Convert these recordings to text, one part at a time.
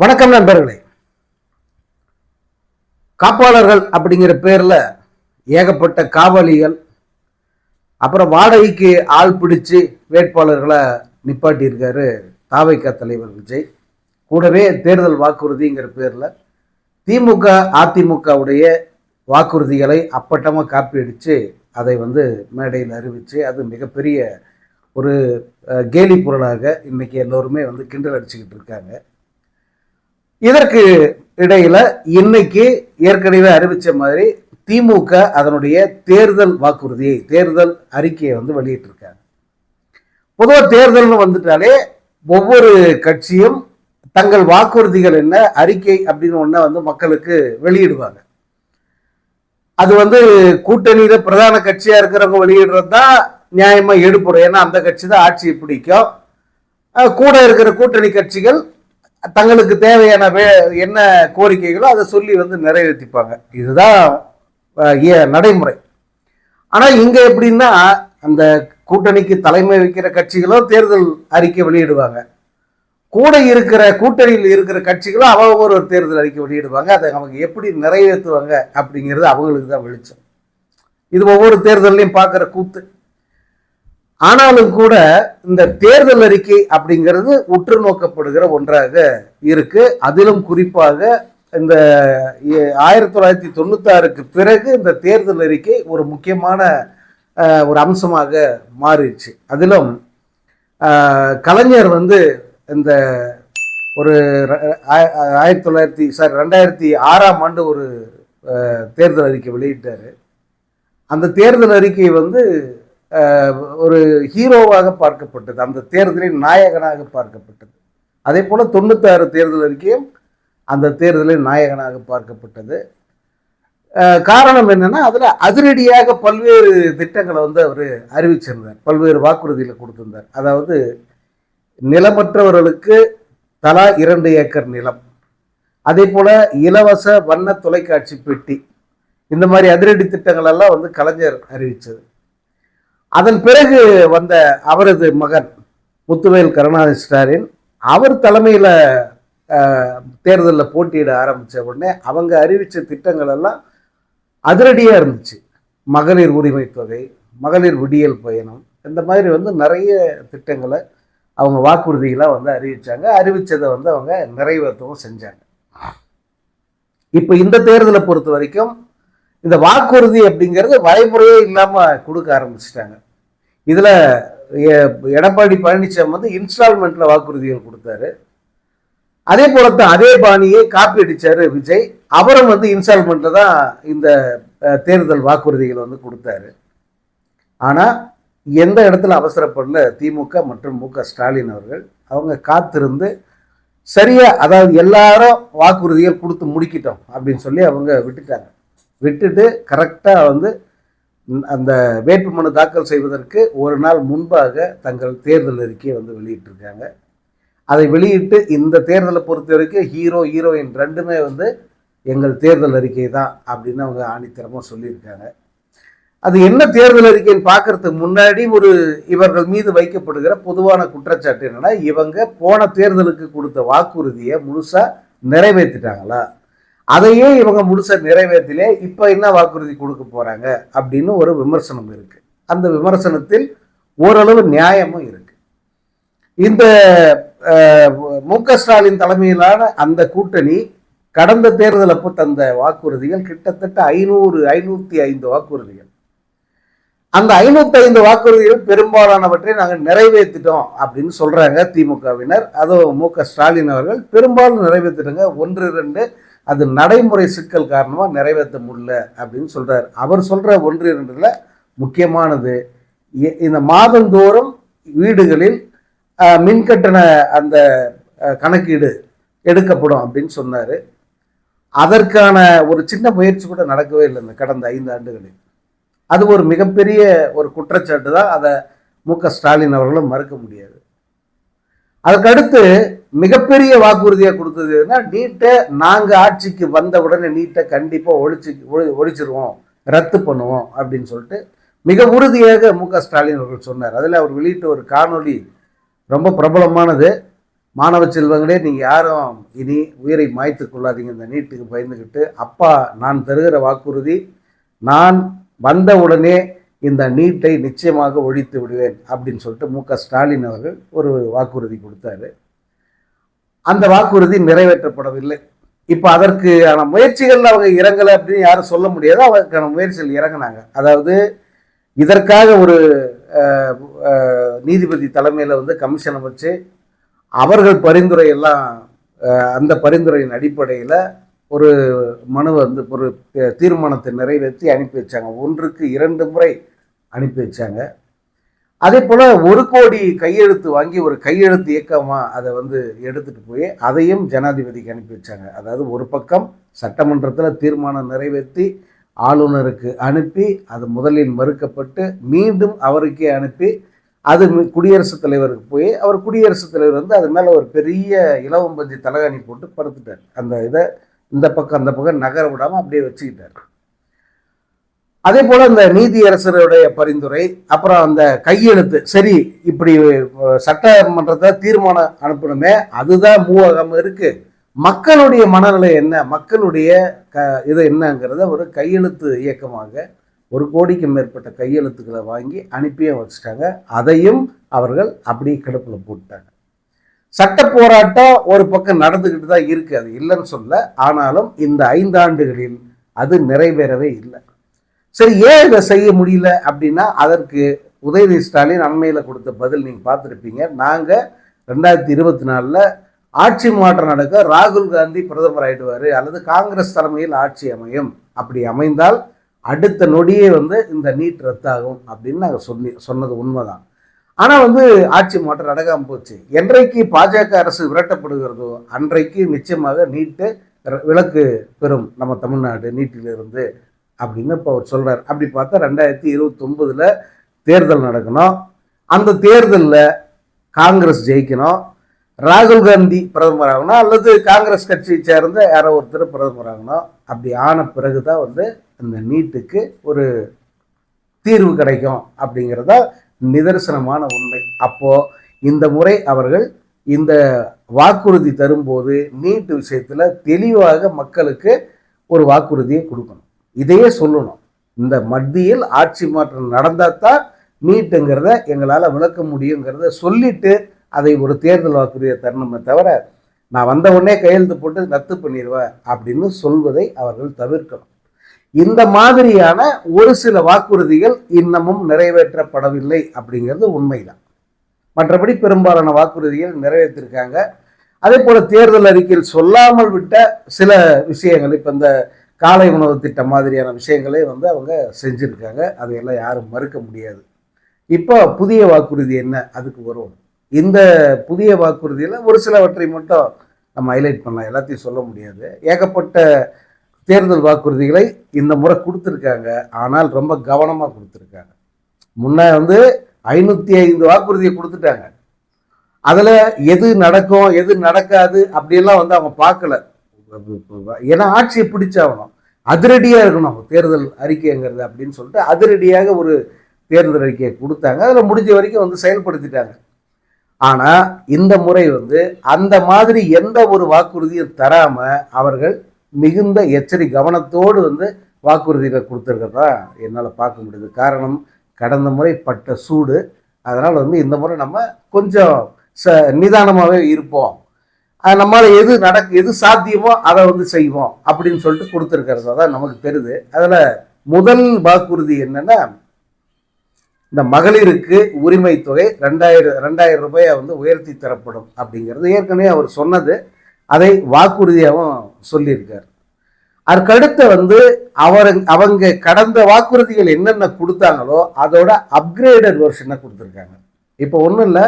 வணக்கம் நண்பர்களே. காப்பாளர்கள் அப்படிங்கிற பேர்ல ஏகப்பட்ட காவலிகள், அப்புறம் வாடகைக்கு ஆள் பிடிச்சு வேட்பாளர்களை நிப்பாட்டி இருக்காரு தாவைக்கா தலைவர் விஜய். கூடவே தேர்தல் வாக்குறுதிங்கிற பேர்ல திமுக அதிமுகவுடைய வாக்குறுதிகளை அப்பட்டமா காப்பி அடிச்சு அதை மேடையில் அறிவிச்சு அது மிகப்பெரிய ஒரு கேலி பொருளாக இன்னைக்கு எல்லோருமே கிண்டல் அடிச்சுக்கிட்டு இருக்காங்க. இதற்கு இடையில இன்னைக்கு ஏற்கனவே அறிவிச்ச மாதிரி திமுக அதனுடைய தேர்தல் வாக்குறுதியை, தேர்தல் அறிக்கையை வெளியிட்டிருக்காங்க. பொதுவாக தேர்தல்னு வந்துட்டாலே ஒவ்வொரு கட்சியும் தங்கள் வாக்குறுதிகள் என்ன, அறிக்கை அப்படின்னு ஒன்ன மக்களுக்கு வெளியிடுவாங்க. அது கூட்டணியில பிரதான கட்சியா இருக்கிறவங்க வெளியிடுறது தான் நியாயமா எடுப்படும். ஏன்னா அந்த கட்சி தான் ஆட்சியை பிடிக்கும். கூட இருக்கிற கூட்டணி கட்சிகள் தங்களுக்கு தேவையான என்ன கோரிக்கைகளோ அதை சொல்லி நிறைவேற்றிப்பாங்க. இதுதான் நடைமுறை. ஆனா இங்க எப்படின்னா, அந்த கூட்டணிக்கு தலைமை வைக்கிற கட்சிகளும் தேர்தல் அறிக்கை வெளியிடுவாங்க, கூட இருக்கிற கூட்டணியில் இருக்கிற கட்சிகளும் அவங்க ஒரு தேர்தல் அறிக்கை வெளியிடுவாங்க. அதை அவங்க எப்படி நிறைவேற்றுவாங்க அப்படிங்கிறது அவங்களுக்கு தான் வெளிச்சம். இது ஒவ்வொரு தேர்தலையும் பார்க்குற கூத்து. ஆனாலும் கூட இந்த தேர்தல் அறிக்கை அப்படிங்கிறது உற்று நோக்கப்படுகிற ஒன்றாக இருக்கு. அதிலும் குறிப்பாக இந்த 1996க்கு பிறகு இந்த தேர்தல் அறிக்கை ஒரு முக்கியமான ஒரு அம்சமாக மாறிடுச்சு. அதிலும் கலைஞர் இந்த ஒரு 2006ஆம் ஆண்டு ஒரு தேர்தல் அறிக்கை வெளியிட்டாரு. அந்த தேர்தல் அறிக்கை ஒரு ஹீரோவாக பார்க்கப்பட்டது, அந்த தேர்தலின் நாயகனாக பார்க்கப்பட்டது. அதே போல 96 தேர்தல் அறிக்கையும் அந்த தேர்தலின் நாயகனாக பார்க்கப்பட்டது. காரணம் என்னன்னா, அதுல அதிரடியாக பல்வேறு திட்டங்களை அவர் அறிவிச்சிருந்தார், பல்வேறு வாக்குறுதிகளை கொடுத்திருந்தார். அதாவது நிலமற்றவர்களுக்கு தலா 2 ஏக்கர் நிலம், அதே போல இலவச வண்ண தொலைக்காட்சி பெட்டி, இந்த மாதிரி அதிரடி திட்டங்கள் எல்லாம் கலைஞர் அறிவிச்சது. அதன் பிறகு வந்த அவரது மகன் முத்துவேல் கருணாநிதி ஸ்டாலின், அவர் தலைமையில் தேர்தலில் போட்டியிட ஆரம்பித்த உடனே அவங்க அறிவித்த திட்டங்கள் எல்லாம் அதிரடியாக இருந்துச்சு. மகளிர் உரிமை தொகை, மகளிர் விடியல் பயணம், இந்த மாதிரி நிறைய திட்டங்களை அவங்க வாக்குறுதிகளாக அறிவித்தாங்க. அறிவித்ததை அவங்க நிறைவேற்றவும் செஞ்சாங்க. இப்போ இந்த தேர்தலை பொறுத்த வரைக்கும் இந்த வாக்குறுதி அப்படிங்கிறது வரைமுறையே இல்லாமல் கொடுக்க ஆரம்பிச்சிட்டாங்க. இதில் எடப்பாடி பழனிசாமி இன்ஸ்டால்மெண்ட்ல வாக்குறுதிகள் கொடுத்தாரு. அதே போலத்தான் அதே பாணியை காப்பி அடிச்சாரு விஜய். அவரும் இன்ஸ்டால்மெண்ட்ல தான் இந்த தேர்தல் வாக்குறுதிகள் கொடுத்தாரு. ஆனால் எந்த இடத்துல அவசரப்படல திமுக மற்றும் மு.க. ஸ்டாலின் அவர்கள். அவங்க காத்திருந்து சரியா, அதாவது எல்லாரும் வாக்குறுதிகள் கொடுத்து முடிக்கிட்டோம் அப்படின்னு சொல்லி அவங்க விட்டுட்டு கரெக்டாக அந்த வேட்புமனு தாக்கல் செய்வதற்கு ஒரு நாள் முன்பாக தங்கள் தேர்தல் அறிக்கையை வெளியிட்டிருக்காங்க. அதை வெளியிட்டு இந்த தேர்தலை பொறுத்த வரைக்கும் ஹீரோயின் ரெண்டுமே எங்கள் தேர்தல் அறிக்கை தான் அப்படின்னு அவங்க ஆணித்தரமாக சொல்லியிருக்காங்க. அது என்ன தேர்தல் அறிக்கைன்னு பார்க்கறதுக்கு முன்னாடி இவர்கள் மீது வைக்கப்படுகிற பொதுவான குற்றச்சாட்டு என்னன்னா, இவங்க போன தேர்தலுக்கு கொடுத்த வாக்குறுதியை முழுசா நிறைவேற்றிட்டாங்களா, அதையே இவங்க முழுசா நிறைவேற்றலே, இப்ப என்ன வாக்குறுதி கொடுக்க போறாங்க அப்படின்னு ஒரு விமர்சனம் இருக்கு. அந்த விமர்சனத்தில் ஓரளவு நியாயமும் இருக்கு. இந்த மு.க. ஸ்டாலின் தலைமையிலான அந்த கூட்டணி கடந்த தேர்தல் அப்போ தந்த வாக்குறுதிகள் கிட்டத்தட்ட 505 வாக்குறுதிகள். அந்த 505 வாக்குறுதிகள் பெரும்பாலானவற்றை நாங்கள் நிறைவேற்றிட்டோம் அப்படின்னு சொல்றாங்க திமுகவினர். அதுவும் மு.க. ஸ்டாலின் அவர்கள் பெரும்பாலும் நிறைவேற்றிடுங்க, 1-2 அது நடைமுறை சிக்கல் காரணமா நிறைவேற்ற முடியல அப்படின்னு சொல்றாரு. அவர் சொல்ற 1-2ல முக்கியமானது இந்த மாதந்தோறும் வீடுகளில் மின்கட்டண அந்த கணக்கீடு எடுக்கப்படும் அப்படின்னு சொன்னாரு. அதற்கான ஒரு சின்ன முயற்சி கூட நடக்கவே இல்லை இந்த கடந்த 5 ஆண்டுகளில். அது ஒரு மிகப்பெரிய ஒரு குற்றச்சாட்டு தான். அதை மு.க. ஸ்டாலின் அவர்களும் மறுக்க முடியாது. அதுக்கடுத்து மிகப்பெரிய வாக்குறுதியாக கொடுத்தது எதுனா, நீட்டை நாங்கள் ஆட்சிக்கு வந்தவுடனே நீட்டை கண்டிப்பாக ஒழிச்சிருவோம், ரத்து பண்ணுவோம் அப்படின்னு சொல்லிட்டு மிக உறுதியாக மு.க. ஸ்டாலின் அவர்கள் சொன்னார். அதில் அவர் வெளியிட்ட ஒரு காணொலி ரொம்ப பிரபலமானது. மாணவ செல்வங்களே, நீங்கள் யாரும் இனி உயிரை மாய்த்து கொள்ளாதீங்க இந்த நீட்டுக்கு பயந்துக்கிட்டு. அப்பா நான் தருகிற வாக்குறுதி, நான் வந்த உடனே இந்த நீட்டை நிச்சயமாக ஒழித்து விடுவேன் அப்படின்னு சொல்லிட்டு மு.க.ஸ்டாலின் அவர்கள் ஒரு வாக்குறுதி கொடுத்தாரு. அந்த வாக்குறுதி நிறைவேற்றப்படவில்லை. இப்போ அதற்கான முயற்சிகள் அவங்க இறங்கலை அப்படின்னு யாரும் சொல்ல முடியாது. அதற்கான முயற்சிகள் இறங்கினாங்க. அதாவது இதற்காக ஒரு நீதிபதி தலைமையில் வந்து கமிஷனை வச்சு அவர்கள் பரிந்துரை எல்லாம் அந்த பரிந்துரையின் அடிப்படையில் ஒரு மனு வந்து ஒரு தீர்மானத்தை நிறைவேற்றி அனுப்பி வச்சாங்க. 1க்கு 2 முறை அனுப்பி வச்சாங்க. அதே போல் 1 கோடி கையெழுத்து வாங்கி ஒரு கையெழுத்து இயக்கமாக அதை வந்து எடுத்துகிட்டு போய் அதையும் ஜனாதிபதிக்கு அனுப்பி வச்சாங்க. அதாவது ஒரு பக்கம் சட்டமன்றத்தில் தீர்மானம் நிறைவேற்றி ஆளுநருக்கு அனுப்பி அது முதலில் மறுக்கப்பட்டு மீண்டும் அவருக்கே அனுப்பி அது குடியரசுத் தலைவருக்கு போய் அவர் குடியரசுத் தலைவர் வந்து அது மேலே ஒரு பெரிய இலவம் பஞ்சு தலகாணி போட்டு படுத்துட்டார். அந்த இதை இந்த பக்கம் அந்த பக்கம் நகர விடாமல் அப்படியே வச்சுக்கிட்டார். அதே போல் இந்த நீதியரசருடைய பரிந்துரை, அப்புறம் அந்த கையெழுத்து, சரி இப்படி சட்டமன்றத்தை தீர்மானம் அனுப்பணுமே, அதுதான் மூவகம் இருக்குது. மக்களுடைய மனநிலை என்ன, மக்களுடைய இது என்னங்கிறத ஒரு கையெழுத்து இயக்கமாக 1 கோடிக்கு மேற்பட்ட கையெழுத்துக்களை வாங்கி அனுப்பியே வச்சுட்டாங்க. அதையும் அவர்கள் அப்படியே கிடப்பில் போட்டாங்க. சட்ட போராட்டம் ஒரு பக்கம் நடந்துக்கிட்டு தான் இருக்குது, அது இல்லைன்னு சொல்ல. ஆனாலும் இந்த 5 ஆண்டுகளில் அது நிறைவேறவே இல்லை. சரி, ஏன் இதை செய்ய முடியல அப்படின்னா அதற்கு உதயநிதி ஸ்டாலின் அண்மையில் கொடுத்த பதில் நீங்கள் பார்த்துருப்பீங்க. நாங்கள் 2024 ஆட்சி மாற்றம் நடக்க ராகுல் காந்தி பிரதமர் ஆயிடுவார் அல்லது காங்கிரஸ் தலைமையில் ஆட்சி அமையும், அப்படி அமைந்தால் அடுத்த நொடியே வந்து இந்த நீட் ரத்தாகும் அப்படின்னு நாங்கள் சொன்னது உண்மைதான். ஆனால் வந்து ஆட்சி மாற்றம் நடக்காமல் போச்சு. என்றைக்கு பாஜக அரசு விரட்டப்படுகிறதோ அன்றைக்கு நிச்சயமாக நீட்டு விலக்கு பெறும் நம்ம தமிழ்நாடு நீட்டிலிருந்து அப்படின்னு இப்போ அவர் சொல்கிறார். அப்படி பார்த்தா 2029 தேர்தல் நடக்கணும். அந்த தேர்தலில் காங்கிரஸ் ஜெயிக்கணும், ராகுல் காந்தி பிரதமர் ஆகணும் அல்லது காங்கிரஸ் கட்சியை சேர்ந்த யாரோ ஒருத்தர் பிரதமர் ஆகணும். அப்படி ஆன பிறகு தான் வந்து இந்த நீட்டுக்கு ஒரு தீர்வு கிடைக்கும் அப்படிங்கிறதா நிதர்சனமான உண்மை. அப்போது இந்த முறை அவர்கள் இந்த வாக்குறுதி தரும்போது நீட்டு விஷயத்தில் தெளிவாக மக்களுக்கு ஒரு வாக்குறுதியை கொடுக்கணும். இதையே சொல்லணும், இந்த மத்தியில் ஆட்சி மாற்றம் நடந்தால் தான் நீட்டுங்கிறத எங்களால் விளக்க முடியுங்கிறத சொல்லிட்டு அதை ஒரு தேர்தல் வாக்குறுதியை தரணுமே தவிர நான் வந்த உடனே கையெழுத்து போட்டு ரத்து பண்ணிடுவேன் அப்படின்னு சொல்வதை அவர்கள் தவிர்க்கணும். இந்த மாதிரியான ஒரு சில வாக்குறுதிகள் இன்னமும் நிறைவேற்றப்படவில்லை அப்படிங்கிறது உண்மைதான். மற்றபடி பெரும்பாலான வாக்குறுதிகள் நிறைவேற்றிருக்காங்க. அதே போல் தேர்தல் அறிக்கையில் சொல்லாமல் விட்ட சில விஷயங்கள், இப்போ இந்த காலை உணவு திட்டம் மாதிரியான விஷயங்களே வந்து அவங்க செஞ்சுருக்காங்க. அதையெல்லாம் யாரும் மறுக்க முடியாது. இப்போ புதிய வாக்குறுதி என்ன, அதுக்கு வரும். இந்த புதிய வாக்குறுதியில் ஒரு சிலவற்றை மட்டும் நம்ம ஹைலைட் பண்ணலாம், எல்லாத்தையும் சொல்ல முடியாது. ஏகப்பட்ட தேர்தல் வாக்குறுதிகளை இந்த முறை கொடுத்துருக்காங்க. ஆனால் ரொம்ப கவனமாக கொடுத்துருக்காங்க. முன்ன வந்து 505 வாக்குறுதியை கொடுத்துட்டாங்க. அதில் எது நடக்கும் எது நடக்காது அப்படியெல்லாம் வந்து அவங்க பார்க்கல. ஏன்னா ஆட்சியை பிடிச்சாகணும், அதிரடியாக இருக்கணும் தேர்தல் அறிக்கைங்கிறது அப்படின்னு சொல்லிட்டு அதிரடியாக ஒரு தேர்தல் அறிக்கையை கொடுத்தாங்க. அதில் முடிஞ்ச வரைக்கும் வந்து செயல்படுத்திட்டாங்க. ஆனால் இந்த முறை வந்து அந்த மாதிரி எந்த ஒரு வாக்குறுதியும் தராமல் அவர்கள் மிகுந்த கவனத்தோடு வந்து வாக்குறுதிகளை கொடுத்துருக்கிறதா என்னால் பார்க்க முடியுது. காரணம், கடந்த முறை பட்ட சூடு. அதனால் வந்து இந்த முறை நம்ம கொஞ்சம் நிதானமாகவே இருப்போம், நம்மளால் எது சாத்தியமோ அதை வந்து செய்வோம் அப்படின்னு சொல்லிட்டு கொடுத்துருக்கிறதா தான் நமக்கு தெரியுது. அதில் முதல் வாக்குறுதி என்னென்னா, இந்த மகளிருக்கு உரிமை தொகை 2000 ரூபாயை வந்து உயர்த்தி தரப்படும் அப்படிங்கிறது ஏற்கனவே அவர் சொன்னது. அதை வாக்குறுதியாகவும் சொல்லியிருக்கார். அதுக்கடுத்து வந்து அவங்க கடந்த வாக்குறுதிகள் என்னென்ன கொடுத்தாங்களோ அதோட அப்கிரேடட் வெர்ஷனை கொடுத்துருக்காங்க. இப்போ ஒன்றும் இல்லை,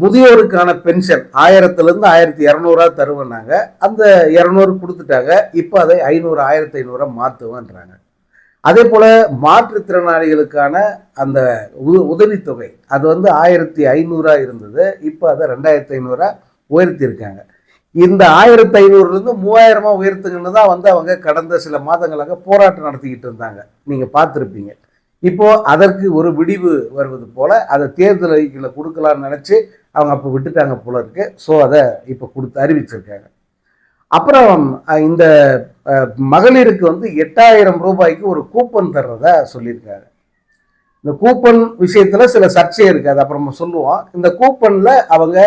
முதியோருக்கான பென்ஷன் 1000லேருந்து 1200 தருவேன்னாங்க. அந்த 200 கொடுத்துட்டாங்க. இப்போ அதை 500 1500 மாற்றுவேன்றாங்க. அதே போல் மாற்றுத்திறனாளிகளுக்கான அந்த உதவித்தொகை அது வந்து 1500 இருந்தது. இப்போ அதை 2500 உயர்த்தியிருக்காங்க. இந்த 1500லேருந்து 3000 உயர்த்துங்கன்னு தான் வந்து அவங்க கடந்த சில மாதங்களாக போராட்டம் நடத்திக்கிட்டு இருந்தாங்க, நீங்கள் பார்த்துருப்பீங்க. இப்போது அதற்கு ஒரு விடிவு வருவது போல் அதை தேர்தல் அறிக்கையில் கொடுக்கலான்னு நினச்சி அவங்க அப்போ விட்டுட்டாங்க போல இருக்கு. ஸோ அதை இப்போ கொடுத்து அறிவிச்சிருக்காங்க. அப்புறம் இந்த மகளிருக்கு வந்து 8000 ரூபாய்க்கு ஒரு கூப்பன் தர்றதா சொல்லியிருக்காங்க. இந்த கூப்பன் விஷயத்துல சில சர்ச்சை இருக்காது, அப்புறமா சொல்லுவோம். இந்த கூப்பன்ல அவங்க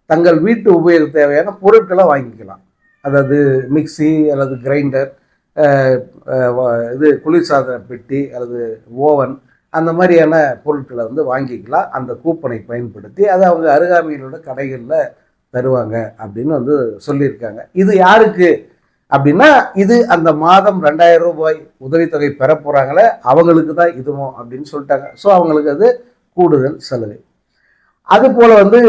தங்கள் வீட்டு உபயோக தேவையான பொருட்களை வாங்கிக்கலாம். அதாவது மிக்சி அல்லது கிரைண்டர், இது குளிர்சாதன பெட்டி அல்லது ஓவன், அந்த மாதிரியான பொருட்களை வந்து வாங்கிக்கலாம் அந்த கூப்பனை பயன்படுத்தி. அதை அவங்க அருகாமையில் உள்ள கடைகளில் தருவாங்க அப்படின்னு வந்து சொல்லியிருக்காங்க. இது யாருக்கு அப்படின்னா, இது அந்த மாதம் 2000 ரூபாய் உதவித்தொகை பெற போகிறாங்களே அவங்களுக்கு தான் இதுவும் அப்படின்னு சொல்லிட்டாங்க. ஸோ அவங்களுக்கு அது கூடுதல் சலுகை. அது போல் வந்து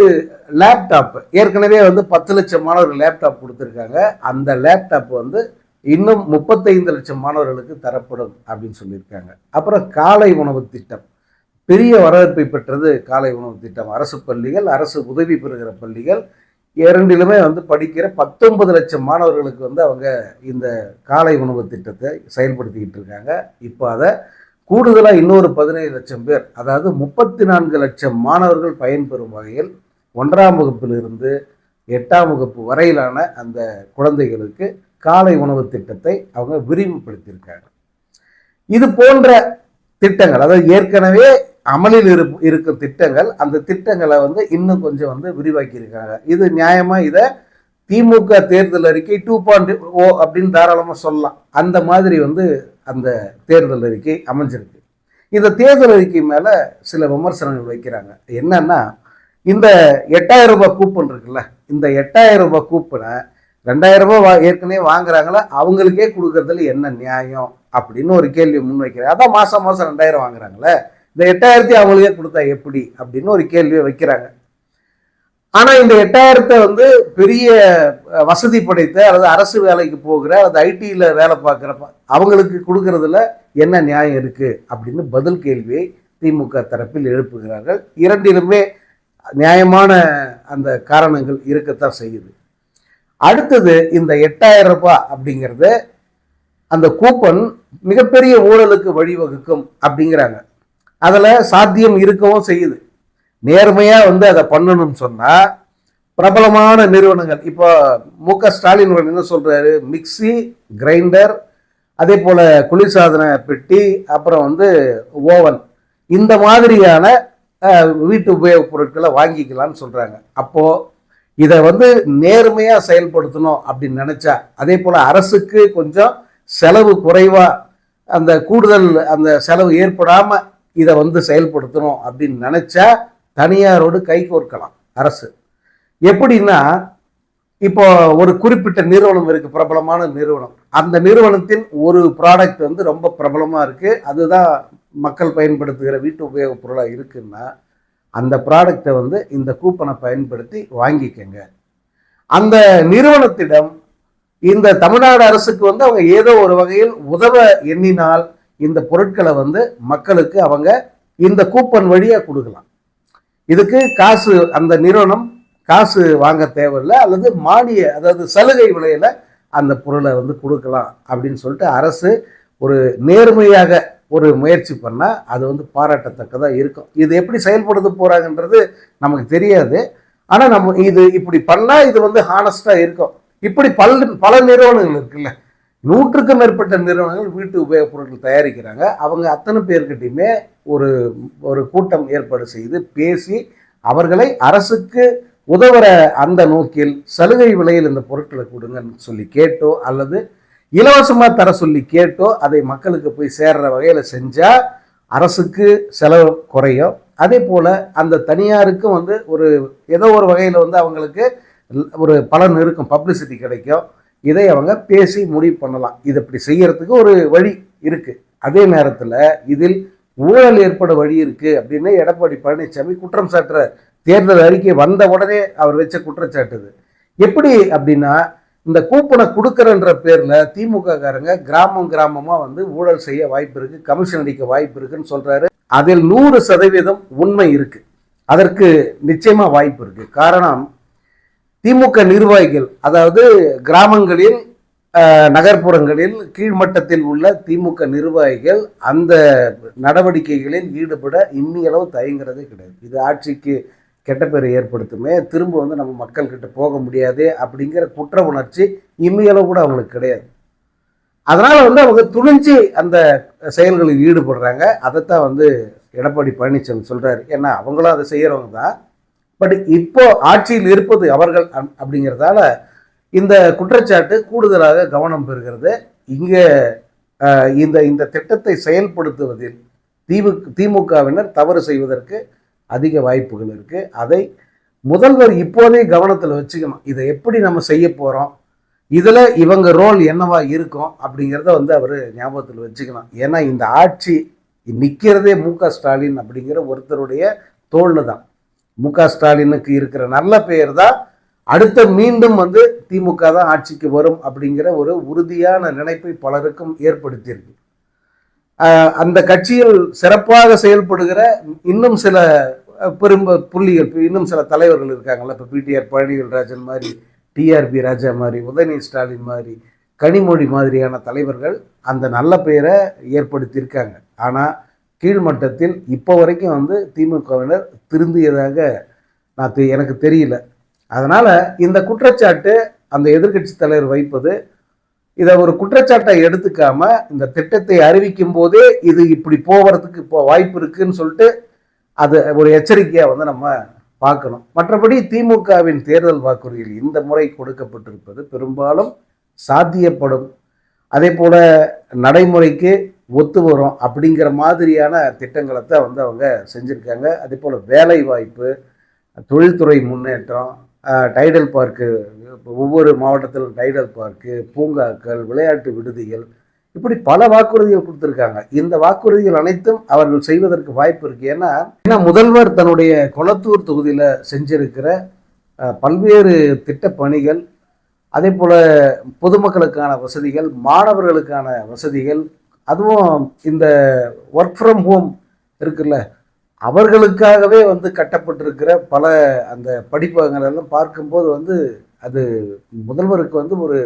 லேப்டாப் ஏற்கனவே வந்து 10 லட்சம் மாணவர்கள் லேப்டாப் கொடுத்துருக்காங்க. அந்த லேப்டாப் வந்து இன்னும் 35 லட்சம் மாணவர்களுக்கு தரப்படும் அப்படின்னு சொல்லியிருக்காங்க. அப்புறம் காலை உணவு திட்டம் பெரிய வரவேற்பை பெற்றது. காலை உணவு திட்டம் அரசு பள்ளிகள், அரசு உதவி பெறுகிற பள்ளிகள் இரண்டிலுமே வந்து படிக்கிற 19 லட்சம் மாணவர்களுக்கு வந்து அவங்க இந்த காலை உணவு திட்டத்தை செயல்படுத்திக்கிட்டு இருக்காங்க. இப்போ அதை கூடுதலாக இன்னொரு 17 லட்சம் பேர், அதாவது 34 லட்சம் மாணவர்கள் பயன்பெறும் வகையில் 1ஆம் வகுப்பிலிருந்து 8ஆம் வகுப்பு வரையிலான அந்த குழந்தைகளுக்கு காலை உணவு திட்டத்தை அவங்க விரிவுபடுத்தியிருக்காங்க. இது போன்ற திட்டங்கள், அதாவது ஏற்கனவே அமலில் இருக்கும் திட்டங்கள், அந்த திட்டங்களை வந்து இன்னும் கொஞ்சம் வந்து விரிவாக்கி இருக்காங்க. இது நியாயமா இதை திமுக தேர்தல் அறிக்கை 2.0 அப்படின்னு தாராளமாக சொல்லலாம். அந்த மாதிரி வந்து அந்த தேர்தல் அறிக்கை அமைஞ்சிருக்கு. இந்த தேர்தல் அறிக்கை மேல சில விமர்சனங்கள் வைக்கிறாங்க. என்னன்னா, இந்த 8000 ரூபாய் கூப்பன் இருக்குல்ல, இந்த 8000 ரூபாய் கூப்பனை 2000 ரூபாய் ஏற்கனவே வாங்குறாங்களா, அவங்களுக்கே கொடுக்கறதுல என்ன நியாயம் அப்படின்னு ஒரு கேள்வி முன்வைக்கிறாங்க. அதான் மாசம் மாசம் 2000 வாங்குறாங்களே, இந்த 8000 அவங்களுக்கே கொடுத்தா எப்படி அப்படின்னு ஒரு கேள்வியை வைக்கிறாங்க. ஆனா இந்த 8000 வந்து பெரிய வசதி படைத்த அல்லது அரசு வேலைக்கு போகிற அல்லது ஐடியில் வேலை பார்க்குற அவங்களுக்கு கொடுக்கறதுல என்ன நியாயம் இருக்கு அப்படின்னு பதில் கேள்வியை திமுக தரப்பில் எழுப்புகிறார்கள். இரண்டிலுமே நியாயமான அந்த காரணங்கள் இருக்கத்தான் செய்யுது. அடுத்தது, இந்த 8000 ரூபாய் அப்படிங்கிறது அந்த கூப்பன் மிகப்பெரிய ஊழலுக்கு வழிவகுக்கும் அப்படிங்கிறாங்க. அதில் சாத்தியம் இருக்கவும் செய்யுது. நேர்மையா வந்து அதை பண்ணணும்னு சொன்னா பிரபலமான நிறுவனங்கள், இப்போ மு.க. ஸ்டாலின் என்ன சொல்றாரு, மிக்சி, கிரைண்டர், அதே போல குளிர்சாதன பெட்டி, அப்புறம் வந்து ஓவன், இந்த மாதிரியான வீட்டு உபயோகப் பொருட்களை வாங்கிக்கலாம்னு சொல்றாங்க. அப்போ இதை வந்து நேர்மையா செயல்படுத்தணும் அப்படின்னு நினைச்சா, அதே போல அரசுக்கு கொஞ்சம் செலவு குறைவா, அந்த கூடுதல் அந்த செலவு ஏற்படாம இதை வந்து செயல்படுத்தணும் அப்படின்னு நினைச்சா தனியாரோடு கை கோர்க்கலாம் அரசு. எப்படின்னா, இப்போ ஒரு குறிப்பிட்ட நிறுவனம் இருக்கு, பிரபலமான நிறுவனம். அந்த நிறுவனத்தின் ஒரு ப்ராடக்ட் வந்து ரொம்ப பிரபலமா இருக்கு, அதுதான் மக்கள் பயன்படுத்துகிற வீட்டு உபயோகப் பொருளாக இருக்குன்னா, அந்த ப்ராடக்டை வந்து இந்த கூப்பனை பயன்படுத்தி வாங்கிக்கங்க. அந்த நிறுவனத்திடம் இந்த தமிழ்நாடு அரசுக்கு வந்து அவங்க ஏதோ ஒரு வகையில் உதவ எண்ணினால் இந்த பொருட்களை வந்து மக்களுக்கு அவங்க இந்த கூப்பன் வழியா கொடுக்கலாம். இதுக்கு காசு, அந்த நிறுவனம் காசு வாங்க தேவையில்லை, அல்லது மானிய, அதாவது சலுகை விலையில அந்த பொருளை வந்து கொடுக்கலாம் அப்படின்னு சொல்லிட்டு அரசு ஒரு நேர்மையாக ஒரு முயற்சி பண்ணால் அது வந்து பாராட்டத்தக்கதாக இருக்கும். இது எப்படி செயல்படுத்த போகிறாங்கன்றது நமக்கு தெரியாது. ஆனால் நம்ம இது இப்படி பண்ணால் இது வந்து ஹானஸ்டாக இருக்கும். இப்படி பல நிறுவனங்கள் இருக்குல்ல, 100க்கும் மேற்பட்ட நிறுவனங்கள் வீட்டு உபயோகப் பொருட்கள் தயாரிக்கிறாங்க. அவங்க அத்தனை பேர்கிட்டையுமே ஒரு ஒரு கூட்டம் ஏற்பாடு செய்து பேசி அவர்களை அரசுக்கு உதவுற அந்த நோக்கில் சலுகை விலையில் இந்த பொருட்களை கொடுங்கன்னு சொல்லி கேட்டோ அல்லது இலவசமாக தர சொல்லி கேட்டோ அதை மக்களுக்கு போய் சேர்ற வகையில் செஞ்சால் அரசுக்கு செலவு குறையும். அதே போல் அந்த தனியாருக்கும் வந்து ஒரு ஏதோ ஒரு வகையில் வந்து அவங்களுக்கு ஒரு பலன் இருக்கும், பப்ளிசிட்டி கிடைக்கும். இதை அவங்க பேசி முடிவு பண்ணலாம். இது இப்படி செய்யறதுக்கு ஒரு வழி இருக்கு. அதே நேரத்தில் இதில் ஊழல் ஏற்பட வழி இருக்கு அப்படின்னு எடப்பாடி பழனிசாமி குற்றம் சாட்டுற. தேர்தல் அறிக்கை வந்த உடனே அவர் வச்ச குற்றச்சாட்டுது. எப்படி அப்படின்னா, இந்த கூப்பனை கொடுக்கறன்ற பேர்ல திமுக காரங்க கிராமமா வந்து ஊழல் செய்ய வாய்ப்பு இருக்கு, கமிஷன் அடிக்க வாய்ப்பு இருக்குன்னு சொல்றாரு. அதில் 100% உண்மை இருக்கு. அதற்கு நிச்சயமா வாய்ப்பு இருக்கு. காரணம், திமுக நிர்வாகிகள், அதாவது கிராமங்களில், நகர்ப்புறங்களில், கீழ்மட்டத்தில் உள்ள திமுக நிர்வாகிகள் அந்த நடவடிக்கைகளில் ஈடுபட இன்னியளவு தயங்குறதே கிடையாது. இது ஆட்சிக்கு கெட்ட பேரை ஏற்படுத்துமே, திரும்ப வந்து நம்ம மக்கள்கிட்ட போக முடியாது அப்படிங்கிற குற்ற உணர்ச்சி இம்மியளவு கூட அவங்களுக்கு கிடையாது. அதனால வந்து அவங்க துணிஞ்சு அந்த செயல்களில் ஈடுபடுறாங்க. அதைத்தான் வந்து எடப்பாடி பழனிசாமி சொல்றாரு. ஏன்னா அவங்களும் அதை செய்யறவங்க தான். பட் இப்போ ஆட்சியில் இருப்பது அவர்கள் அப்படிங்கிறதால இந்த குற்றச்சாட்டு கூடுதலாக கவனம் பெறுகிறது. இங்க இந்த இந்த திட்டத்தை செயல்படுத்துவதில் திமுகவினர் தவறு செய்வதற்கு அதிக வாய்ப்புகள் இருக்கு. அதை முதல்வர் இப்போதே கவனத்தில் வச்சுக்கணும். இதை எப்படி நம்ம செய்ய போறோம், இதுல இவங்க ரோல் என்னவா இருக்கும் அப்படிங்கிறத வந்து அவர் ஞாபகத்தில் வச்சுக்கணும். ஏன்னா இந்த ஆட்சி நிற்கிறதே மு.க.ஸ்டாலின் அப்படிங்கிற ஒருத்தருடைய தோல்ல தான். மு.க.ஸ்டாலினுக்கு இருக்கிற நல்ல பெயர் தான் அடுத்த மீண்டும் வந்து திமுக தான் ஆட்சிக்கு வரும் அப்படிங்கிற ஒரு உறுதியான நினைப்பை பலருக்கும் ஏற்படுத்தியிருக்கு. அந்த கட்சியில் சிறப்பாக செயல்படுகிற இன்னும் சில புள்ளிகள், இன்னும் சில தலைவர்கள் இருக்காங்கல்ல. இப்போ பிடிஆர் பழனிவேல்ராஜன் மாதிரி, டிஆர்பி ராஜா மாதிரி, உதயநிதி ஸ்டாலின் மாதிரி, கனிமொழி மாதிரியான தலைவர்கள் அந்த நல்ல பெயரை ஏற்படுத்தியிருக்காங்க. ஆனால் கீழ்மட்டத்தில் இப்போ வரைக்கும் வந்து திமுகவினர் திருந்தியதாக எனக்கு தெரியல. அதனால் இந்த குற்றச்சாட்டு அந்த எதிர்கட்சி தலைவர் வைப்பது, இதை ஒரு குற்றச்சாட்டை எடுத்துக்காம இந்த திட்டத்தை அறிவிக்கும் போதே இது இப்படி போவதுக்கு இப்போ வாய்ப்பு இருக்குன்னு சொல்லிட்டு அது ஒரு எச்சரிக்கையாக வந்து நம்ம பார்க்கணும். மற்றபடி திமுகவின் தேர்தல் வாக்குறுதியில் இந்த முறை கொடுக்கப்பட்டிருப்பது பெரும்பாலும் சாத்தியப்படும், அதே போல நடைமுறைக்கு ஒத்து வரும் அப்படிங்கிற மாதிரியான திட்டங்களை தான் வந்து அவங்க செஞ்சுருக்காங்க. அதே போல் வேலை வாய்ப்பு, தொழில்துறை முன்னேற்றம், டைடல் பார்க்கு, ஒவ்வொரு மாவட்டத்திலும் டைடல் பார்க்கு, பூங்காக்கள், விளையாட்டு விடுதிகள், இப்படி பல வாக்குறுதிகள் கொடுத்துருக்காங்க. இந்த வாக்குறுதிகள் அனைத்தும் அவர்கள் செய்வதற்கு வாய்ப்பு இருக்கு. ஏன்னா முதல்வர் தன்னுடைய கொளத்தூர் தொகுதியில் செஞ்சிருக்கிற பல்வேறு திட்ட பணிகள், அதே போல் பொதுமக்களுக்கான வசதிகள், மாணவர்களுக்கான வசதிகள், அதுவும் இந்த ஒர்க் ஃப்ரம் ஹோம் இருக்குல்ல, அவர்களுக்காகவே வந்து கட்டப்பட்டிருக்கிற பல அந்த படிப்பகங்கள் எல்லாம் பார்க்கும்போது வந்து அது முதல்வருக்கு வந்து ஒரு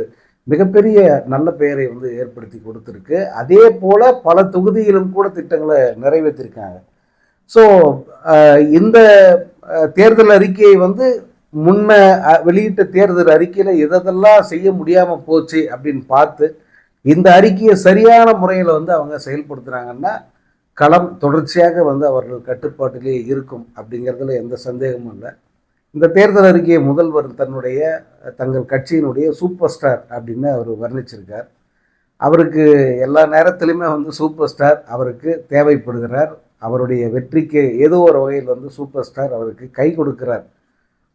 மிகப்பெரிய நல்ல பெயரை வந்து ஏற்படுத்தி கொடுத்துருக்கு. அதே போல் பல தொகுதியிலும் கூட திட்டங்களை நிறைவேற்றிருக்காங்க. ஸோ இந்த தேர்தல் அறிக்கையை வந்து முன்ன வெளியிட்ட தேர்தல் அறிக்கையில் எதெல்லாம் செய்ய முடியாமல் போச்சு அப்படின்னு பார்த்து இந்த அறிக்கையை சரியான முறையில் வந்து அவங்க செயல்படுத்துகிறாங்கன்னா களம் தொடர்ச்சியாக வந்து அவர்கள் கட்டுப்பாட்டிலே இருக்கும் அப்படிங்கிறதுல எந்த சந்தேகமும் இல்லை. இந்த தேர்தல் அறிக்கையை முதல்வர் தங்கள் கட்சியினுடைய சூப்பர் ஸ்டார் அப்படின்னு அவர் வர்ணிச்சிருக்கார். அவருக்கு எல்லா நேரத்திலுமே வந்து சூப்பர் ஸ்டார் அவருக்கு தேவைப்படுகிறார். அவருடைய வெற்றிக்கு ஏதோ ஒரு வகையில் வந்து சூப்பர் ஸ்டார் அவருக்கு கை கொடுக்கிறார்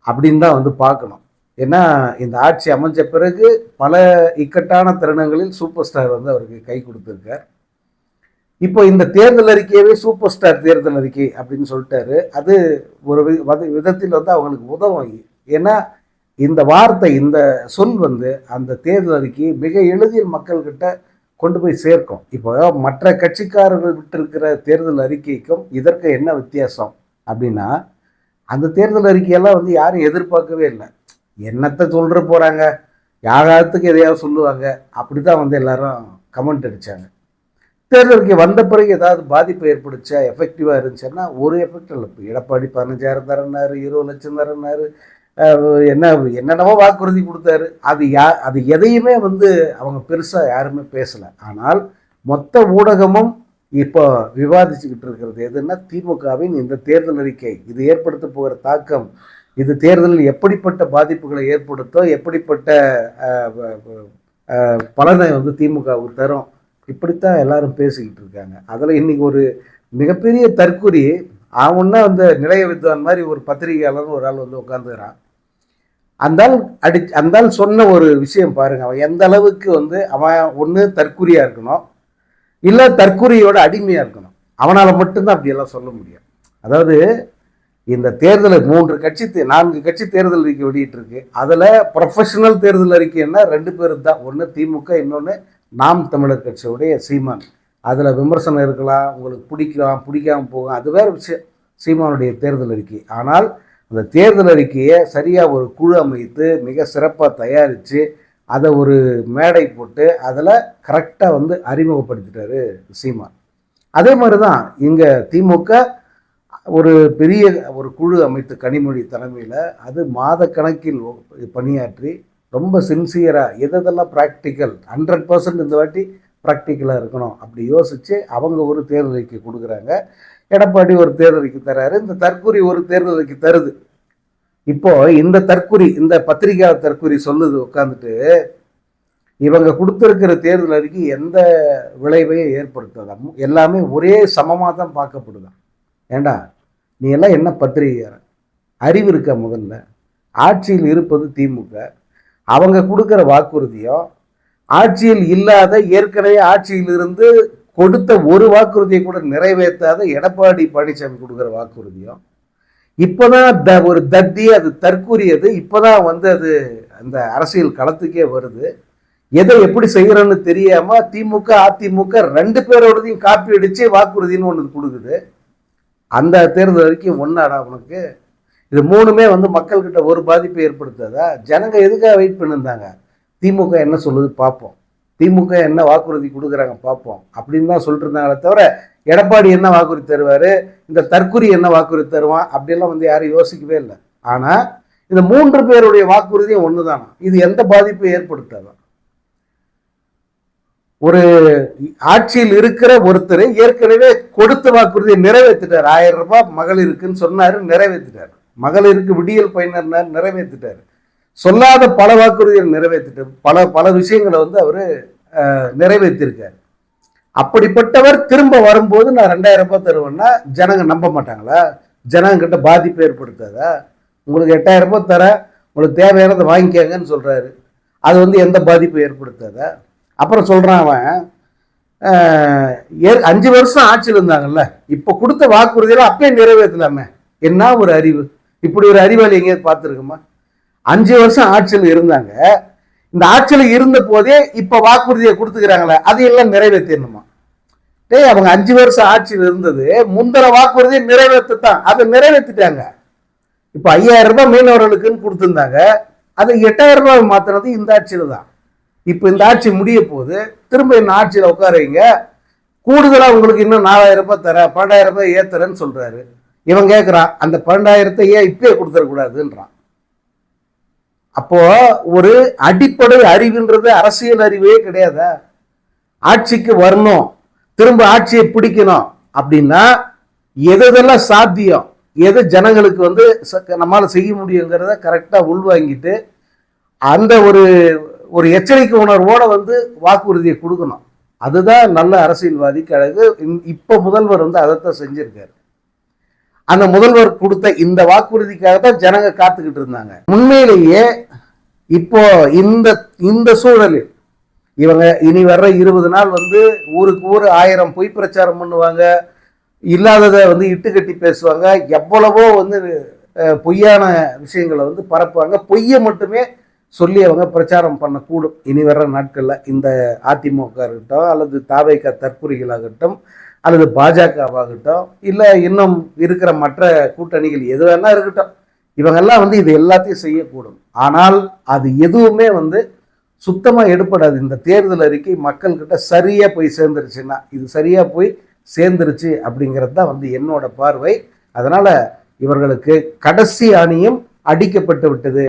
அப்படின்னு தான் வந்து பார்க்கணும். ஏன்னா இந்த ஆட்சி அமைஞ்ச பிறகு பல இக்கட்டான தருணங்களில் சூப்பர் ஸ்டார் வந்து அவருக்கு கை கொடுத்துருக்கார். இப்போ இந்த தேர்தல் அறிக்கையவே சூப்பர் ஸ்டார் தேர்தல் அறிக்கை அப்படின்னு சொல்லிட்டாரு. அது ஒரு விதத்தில் வந்து அவங்களுக்கு உதவும். ஏன்னா இந்த வார்த்தை, இந்த சொல் வந்து அந்த தேர்தல் அறிக்கையை மிக எளிதில் மக்கள்கிட்ட கொண்டு போய் சேர்க்கும். இப்போ மற்ற கட்சிக்காரர்கள் விட்டிருக்கிற தேர்தல் அறிக்கைக்கும் இதற்கு என்ன வித்தியாசம் அப்படின்னா, அந்த தேர்தல் அறிக்கையெல்லாம் வந்து யாரும் எதிர்பார்க்கவே இல்லை. என்னத்தை சொல்ற போகிறாங்க, யாராத்துக்கு எதையாவது சொல்லுவாங்க, அப்படி தான் வந்து எல்லாரும் கமெண்ட் அடித்தாங்க. தேர்தலுக்கு வந்த பிறகு ஏதாவது பாதிப்பு ஏற்படுச்சா, எஃபெக்டிவாக இருந்துச்சுன்னா ஒரு எஃபெக்ட் இல்லை. இப்போ எடப்பாடி 15,000 தரனாரு, 20 லட்சம் தரனாரு, என்னென்னவோ வாக்குறுதி கொடுத்தாரு. அது எதையுமே வந்து அவங்க பெருசாக யாருமே பேசலை. ஆனால் மொத்த ஊடகமும் இப்போ விவாதிச்சுக்கிட்டு இருக்கிறது எதுன்னா, திமுகவின் இந்த தேர்தல் அறிக்கை, இது ஏற்படுத்த போகிற தாக்கம், இது தேர்தலில் எப்படிப்பட்ட பாதிப்புகளை ஏற்படுத்தோ, எப்படிப்பட்ட பலனை வந்து திமுகவுக்கு தரும், இப்படித்தான் எல்லாரும் பேசிக்கிட்டு இருக்காங்க. அதில் இன்னைக்கு ஒரு மிகப்பெரிய தற்கொலை, அவன்னா வந்து நிலைய வித்வான் மாதிரி ஒரு பத்திரிகையாளர் ஒரு ஆள் வந்து உட்காந்துக்கிறான். அந்த ஆள் சொன்ன ஒரு விஷயம் பாருங்க, அவன் எந்த அளவுக்கு வந்து அவன் ஒன்று தற்கொலையாக இருக்கணும், இல்லை தற்கொலையோட அடிமையாக இருக்கணும். அவனால் மட்டும்தான் அப்படியெல்லாம் சொல்ல முடியும். அதாவது இந்த தேர்தலை 4 கட்சி தேர்தல் அறிக்கை வெளியிட்டிருக்கு. அதில் ப்ரொஃபஷனல் தேர்தல் அறிக்கைன்னா 2 பேர் தான். ஒன்று திமுக, இன்னொன்று நாம் தமிழர் கட்சியுடைய சீமான். அதில் விமர்சனம் இருக்கலாம், உங்களுக்கு பிடிக்காமல் போகும், அது வேறு விஷயம், சீமானுடைய தேர்தல் அறிக்கை. ஆனால் அந்த தேர்தல் அறிக்கையை சரியாக ஒரு குழு அமைத்து மிக சிறப்பாக தயாரித்து அதை ஒரு மேடை போட்டு அதில் கரெக்டாக வந்து அறிமுகப்படுத்திட்டாரு சீமான். அதே மாதிரி தான் இங்கே திமுக ஒரு பெரிய ஒரு குழு அமைத்து கனிமொழி தலைமையில் அது மாத கணக்கில் பணியாற்றி ரொம்ப சின்சியராக எதெல்லாம் ப்ராக்டிக்கல் 100% இந்த வாட்டி ப்ராக்டிக்கலாக இருக்கணும் அப்படி யோசித்து அவங்க ஒரு தேர்தல் அறிக்கை கொடுக்குறாங்க. எடப்பாடி ஒரு தேர்தல் அறிக்கை தராரு. இந்த தற்கூரி ஒரு தேர்தல் அறிக்கை தருது. இப்போ இந்த தற்கூரி, இந்த பத்திரிகை தற்கூரி சொல்லுது உட்காந்துட்டு, இவங்க கொடுத்துருக்கிற தேர்தல் அறிக்கை எந்த விளைவையும் ஏற்படுத்தாத, எல்லாமே ஒரே சமமாக தான் பார்க்கப்படுதான். ஏண்டா நீ எல்லாம் என்ன பத்திரிகையார், அறிவு இருக்க? முதல்ல ஆட்சியில் இருப்பது திமுக, அவங்க கொடுக்குற வாக்குறுதியும் ஆட்சியில் இல்லாத, ஏற்கனவே ஆட்சியில் இருந்து கொடுத்த ஒரு வாக்குறுதியை கூட நிறைவேற்றாத எடப்பாடி பழனிசாமி கொடுக்குற வாக்குறுதியும் இப்போதான் ஒரு தத்தி, அது தற்கூரியது, இப்போதான் அது அந்த அரசியல் களத்துக்கே வருது. எதை எப்படி செய்யறோன்னு தெரியாம திமுக அதிமுக 2 பேரோடதையும் காப்பி அடிச்சு வாக்குறுதின்னு ஒன்று கொடுக்குது. அந்த தேர்தல் வரைக்கும் ஒன்னாடா உனக்கு? இது 3மே மக்கள்கிட்ட ஒரு பாதிப்பை ஏற்படுத்தாதா? ஜனங்க எதுக்காக வெயிட் பண்ணியிருந்தாங்க? திமுக என்ன சொல்லுது பார்ப்போம், திமுக என்ன வாக்குறுதி கொடுக்குறாங்க பார்ப்போம் அப்படின்னு தான் சொல்லிட்டு இருந்தாங்களே தவிர எடப்பாடி என்ன வாக்குறுதி தருவார், இந்த தற்கொலை என்ன வாக்குறுதி தருவான் அப்படியெல்லாம் யாரும் யோசிக்கவே இல்லை. ஆனால் இந்த 3 பேருடைய வாக்குறுதியும் ஒன்று தானா? இது எந்த பாதிப்பை ஏற்படுத்தாதான்? ஒரு ஆட்சியில் இருக்கிற ஒருத்தர் ஏற்கனவே கொடுத்த வாக்குறுதியை நிறைவேற்றிட்டார். 1000 ரூபாய் மகளிருக்குன்னு சொன்னாரு, நிறைவேற்றிட்டார். மகளிருக்கு விடியல் பயனர் நிறைவேற்றிட்டார். சொல்லாத பல வாக்குறுதிகள் நிறைவேற்றிட்டார். பல விஷயங்களை அவர் நிறைவேற்றிருக்கார். அப்படிப்பட்டவர் திரும்ப வரும்போது நான் 2000 ரூபாய் தருவேன்னா ஜனங்க நம்ப மாட்டாங்களா? ஜனங்க கிட்ட பாதிப்பு ஏற்படுத்தாதா? உங்களுக்கு 8000 ரூபாய் தர, உங்களுக்கு தேவையானதை வாங்கிக்கங்கன்னு சொல்றாரு. அது எந்த பாதிப்பு ஏற்படுத்தாதா? அப்புறம் சொல்றான் அவன், 5 வருஷம் ஆட்சியில் இருந்தாங்கல்ல, இப்ப கொடுத்த வாக்குறுதியெல்லாம் அப்பயே நிறைவேற்றலாமே. என்ன ஒரு அறிவு! இப்படி ஒரு அறிவாளி எங்கேயாவது பார்த்துருக்குமா? 5 வருஷம் ஆட்சியில் இருந்தாங்க, இந்த ஆட்சியில் இருந்த போதே இப்ப வாக்குறுதியை கொடுத்துக்கிறாங்களே, அதையெல்லாம் நிறைவேற்றணுமா? அவங்க 5 வருஷம் ஆட்சியில் இருந்தது முந்திர வாக்குறுதியை நிறைவேற்றத்தான், அதை நிறைவேற்றிட்டாங்க. இப்ப 5000 ரூபாய் மீனவர்களுக்குன்னு கொடுத்திருந்தாங்க, அதை 8000 ரூபாய் மாத்தினது இந்த ஆட்சியில தான். இப்ப இந்த ஆட்சி முடிய போது திரும்ப இந்த ஆட்சியில உட்காருங்க, கூடுதலா உங்களுக்கு இன்னும் 4000 ரூபாய் தர, 12000 ரூபாய் ஏத்துறேன்னு சொல்றாரு. இவன் கேட்கிறான், அந்த 12000 ஏன் இப்பயே கொடுத்துடக்கூடாதுன்றான். அப்போ ஒரு அடிப்படை அறிவுன்றது அரசியல் அறிவே கிடையாதா? ஆட்சிக்கு வரணும், திரும்ப ஆட்சியை பிடிக்கணும் அப்படின்னா எதெல்லாம் சாத்தியம், எது ஜனங்களுக்கு நம்மளால செய்ய முடியுங்கிறத கரெக்டா உள்வாங்கிட்டு அந்த ஒரு எச்சரிக்கை உணர்வோட வாக்குறுதியை கொடுக்கணும். அதுதான் நல்ல அரசியல்வாதிக்கு அழகு. இப்ப முதல்வர் அதைத்தான் செஞ்சிருக்காரு. அந்த முதல்வர் கொடுத்த இந்த வாக்குறுதிக்காக தான் ஜனங்க காத்துக்கிட்டு இருந்தாங்க. உண்மையிலேயே இப்போ இந்த சூழலில் இவங்க இனி வர்ற 20 நாள் ஊருக்கு ஊர் 1000 பொய் பிரச்சாரம் பண்ணுவாங்க, இல்லாததை இட்டுக்கட்டி பேசுவாங்க, எவ்வளவோ பொய்யான விஷயங்களை பரப்புவாங்க. பொய்யை மட்டுமே சொல்லி அவங்க பிரச்சாரம் பண்ணக்கூடும் இனி வர்ற நாட்களில். இந்த அதிமுக ஆகட்டும், அல்லது தாவேக தற்கொலைகளாகட்டும், அல்லது பாஜகவாகட்டும், இல்லை இன்னும் இருக்கிற மற்ற கூட்டணிகள் எது வேணா இருக்கட்டும், இவங்கெல்லாம் இது எல்லாத்தையும் செய்யக்கூடும். ஆனால் அது எதுவுமே சுத்தமாக எடுப்படாது. இந்த தேர்தல் அறிக்கை மக்கள்கிட்ட சரியா போய் சேர்ந்துருச்சுன்னா, இது சரியா போய் சேர்ந்துருச்சு அப்படிங்கிறது தான் என்னோட பார்வை. அதனால இவர்களுக்கு கடைசி அணியும் அடிக்கப்பட்டு விட்டது.